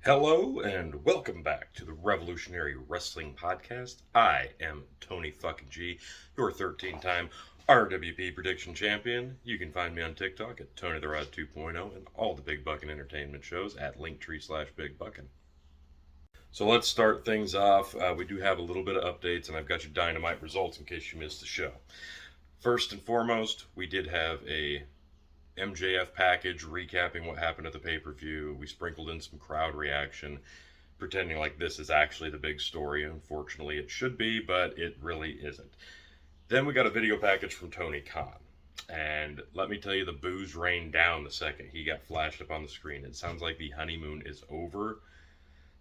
Hello and welcome back to the Revolutionary Wrestling Podcast. I am Tony fucking G, your 13-time RWP prediction champion. You can find me on TikTok at Tony the Rod 2.0 and all the Big Buckin' entertainment shows at Linktree/Big Buckin'. So let's start things off. We do have a little bit of updates, and I've got your Dynamite results in case you missed the show. First and foremost, we did have a MJF package recapping what happened at the pay-per-view. We sprinkled in some crowd reaction, pretending like this is actually the big story. Unfortunately, it should be, but it really isn't. Then we got a video package from Tony Khan. And let me tell you, the boos rained down the second he got flashed up on the screen. It sounds like the honeymoon is over.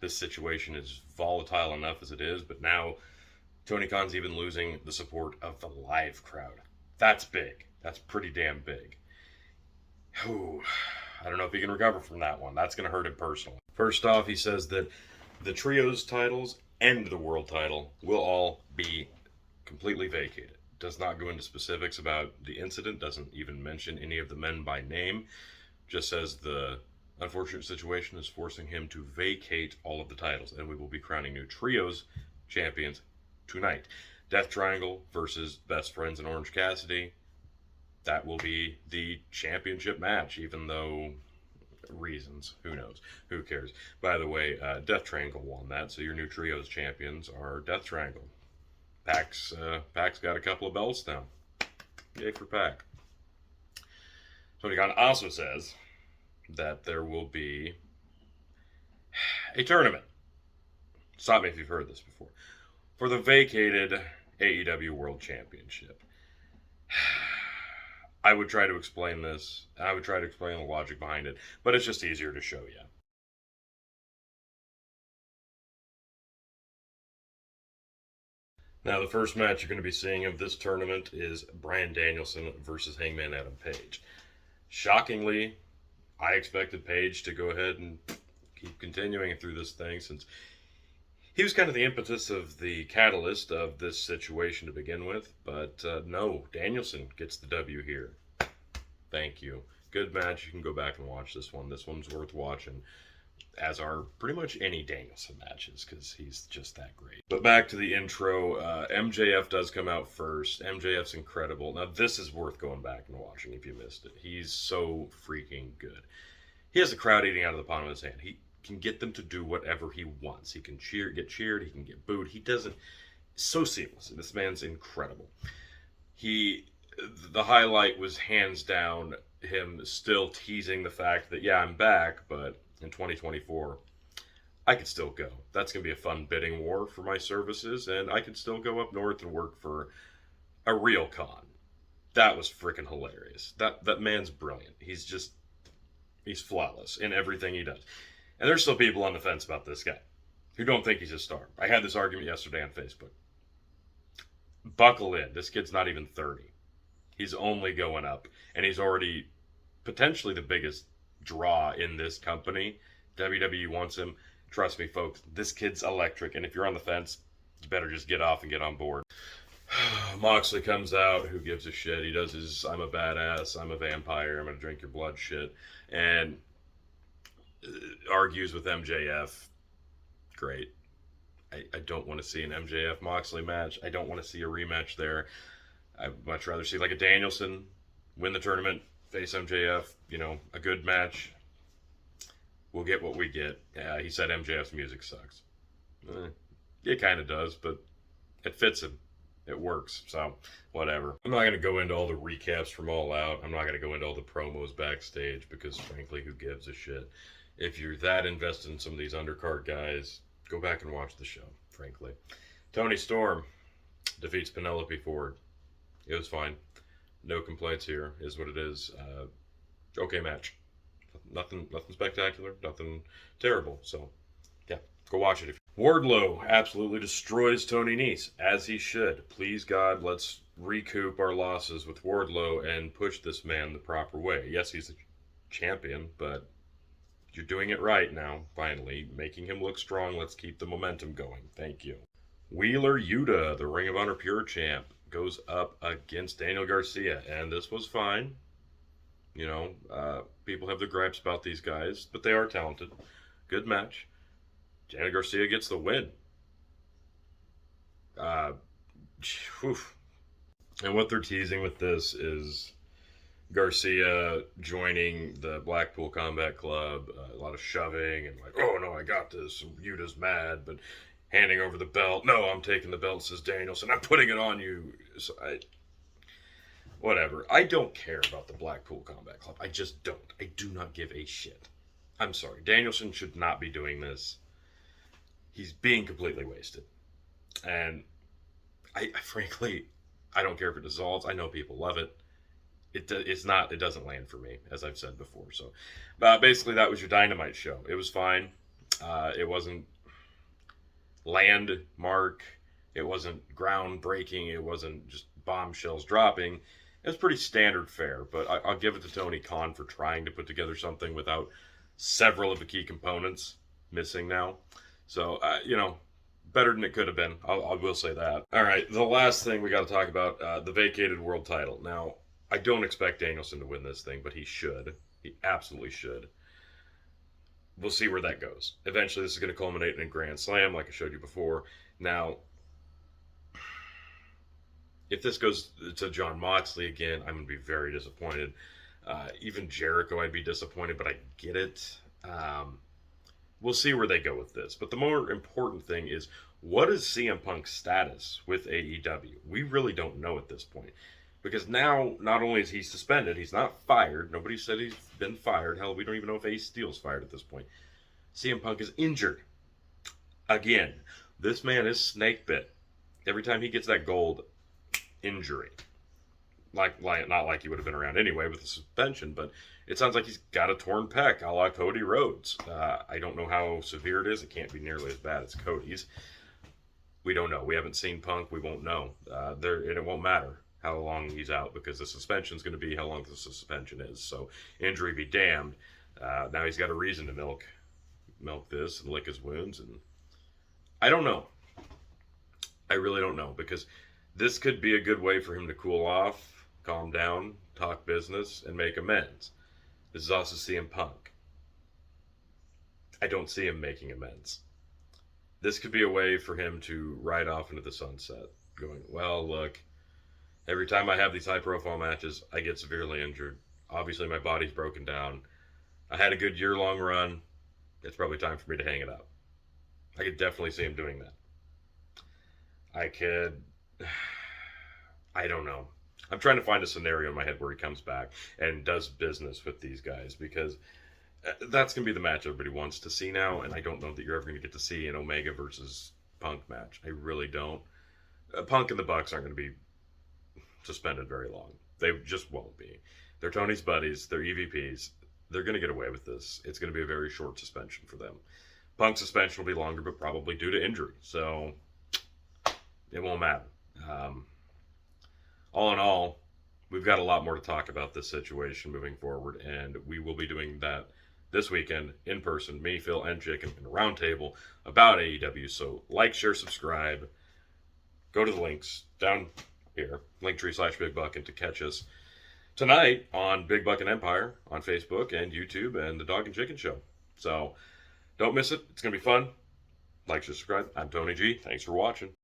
This situation is volatile enough as it is, but now Tony Khan's even losing the support of the live crowd. That's big. That's pretty damn big. Ooh, I don't know if he can recover from that one. That's going to hurt him personally. First off, he says that the trios titles and the world title will all be completely vacated. Does not go into specifics about the incident, doesn't even mention any of the men by name. Just says the unfortunate situation is forcing him to vacate all of the titles, and we will be crowning new trios champions tonight. Death Triangle versus Best Friends and Orange Cassidy. That will be the championship match, even though reasons, who knows, who cares. By the way, Death Triangle won that, so your new trios champions are Death Triangle. Pac's got a couple of belts now. Yay for Pac. Tony Khan also says that there will be a tournament. Stop me if you've heard this before. For the vacated AEW World Championship. I would try to explain this. I would try to explain the logic behind it, but it's just easier to show you. Now, the first match you're going to be seeing of this tournament is Bryan Danielson versus Hangman Adam Page. Shockingly, I expected Page to go ahead and keep continuing through this thing since he was kind of the impetus of the catalyst of this situation to begin with, but no, Danielson gets the W here. Thank you. Good match. You can go back and watch this one. This one's worth watching, as are pretty much any Danielson matches, because he's just that great. But back to the intro, MJF does come out first. MJF's incredible. Now, this is worth going back and watching if you missed it. He's so freaking good. He has the crowd eating out of the palm of his hand. He can get them to do whatever he wants. He can get cheered, he can get booed. He doesn't. So seamless. This man's incredible. The highlight was hands down him still teasing the fact that, yeah, I'm back, but in 2024, I could still go. That's going to be a fun bidding war for my services, and I could still go up north and work for a real con. That was freaking hilarious. That man's brilliant. He's flawless in everything he does. And there's still people on the fence about this guy who don't think he's a star. I had this argument yesterday on Facebook. Buckle in. This kid's not even 30. He's only going up. And he's already potentially the biggest draw in this company. WWE wants him. Trust me, folks. This kid's electric. And if you're on the fence, you better just get off and get on board. Moxley comes out. Who gives a shit? He does his I'm a badass, I'm a vampire, I'm going to drink your blood shit. And argues with MJF. Great. I don't want to see an MJF Moxley match. I don't want to see a rematch there. I'd much rather see like a Danielson win the tournament, face MJF, a good match. We'll get what we get. He said MJF's music sucks. It kind of does, but it fits him. It works, so whatever. I'm not going to go into all the recaps from All Out. I'm not going to go into all the promos backstage because, frankly, who gives a shit? If you're that invested in some of these undercard guys, go back and watch the show, frankly. Tony Storm defeats Penelope Ford. It was fine. No complaints here, is what it is. Okay match. Nothing spectacular, nothing terrible. So, yeah, go watch it. Wardlow absolutely destroys Tony Nese, as he should. Please, God, let's recoup our losses with Wardlow and push this man the proper way. Yes, he's a champion, but you're doing it right now, finally. Making him look strong. Let's keep the momentum going. Thank you. Wheeler Yuta, the Ring of Honor Pure Champ, goes up against Daniel Garcia, and this was fine. People have their gripes about these guys, but they are talented. Good match. Daniel Garcia gets the win. Whew. And what they're teasing with this is Garcia joining the Blackpool Combat Club, a lot of shoving and like, oh no, I got this. And Yuta's mad, but handing over the belt. No, I'm taking the belt, says Danielson. I'm putting it on you. So whatever. I don't care about the Blackpool Combat Club. I just don't. I do not give a shit. I'm sorry. Danielson should not be doing this. He's being completely wasted. And I frankly, I don't care if it dissolves. I know people love it. It doesn't land for me, as I've said before. So basically that was your Dynamite show. It was fine. It wasn't landmark. It wasn't groundbreaking. It wasn't just bombshells dropping. It was pretty standard fare, but I'll give it to Tony Khan for trying to put together something without several of the key components missing now. So, better than it could have been. I will say that. All right, the last thing we got to talk about, the vacated world title. Now, I don't expect Danielson to win this thing, but he should. He absolutely should. We'll see where that goes. Eventually, this is going to culminate in a Grand Slam, like I showed you before. Now, if this goes to Jon Moxley again, I'm going to be very disappointed. Even Jericho, I'd be disappointed, but I get it. We'll see where they go with this. But the more important thing is, what is CM Punk's status with AEW? We really don't know at this point. Because now, not only is he suspended, he's not fired. Nobody said he's been fired. Hell, we don't even know if Ace Steel's fired at this point. CM Punk is injured. Again, this man is snake bit. Every time he gets that gold, injury. Not like he would have been around anyway with the suspension, but it sounds like he's got a torn pec, a la Cody Rhodes. I don't know how severe it is. It can't be nearly as bad as Cody's. We don't know. We haven't seen Punk. We won't know. And it won't matter how long he's out because the suspension is going to be how long the suspension is. So injury be damned. Now he's got a reason to milk this and lick his wounds. And I don't know. I really don't know because this could be a good way for him to cool off, calm down, talk business, and make amends. This is also CM Punk. I don't see him making amends. This could be a way for him to ride off into the sunset, going, well, look, every time I have these high-profile matches, I get severely injured. Obviously, my body's broken down. I had a good year-long run. It's probably time for me to hang it up. I could definitely see him doing that. I don't know. I'm trying to find a scenario in my head where he comes back and does business with these guys because that's going to be the match everybody wants to see now, and I don't know that you're ever going to get to see an Omega versus Punk match. I really don't. Punk and the Bucks aren't going to be suspended very long. They just won't be. They're Tony's buddies. They're EVPs. They're going to get away with this. It's going to be a very short suspension for them. Punk's suspension will be longer, but probably due to injury. So it won't matter. All in all, we've got a lot more to talk about this situation moving forward, and we will be doing that this weekend in person, me, Phil, and Chicken in a roundtable about AEW. So like, share, subscribe. Go to the links down here, linktree/BigBuckin to catch us tonight on Big Buckin Empire on Facebook and YouTube and the Dog and Chicken Show. So don't miss it. It's going to be fun. Like, share, subscribe. I'm Tony G. Thanks for watching.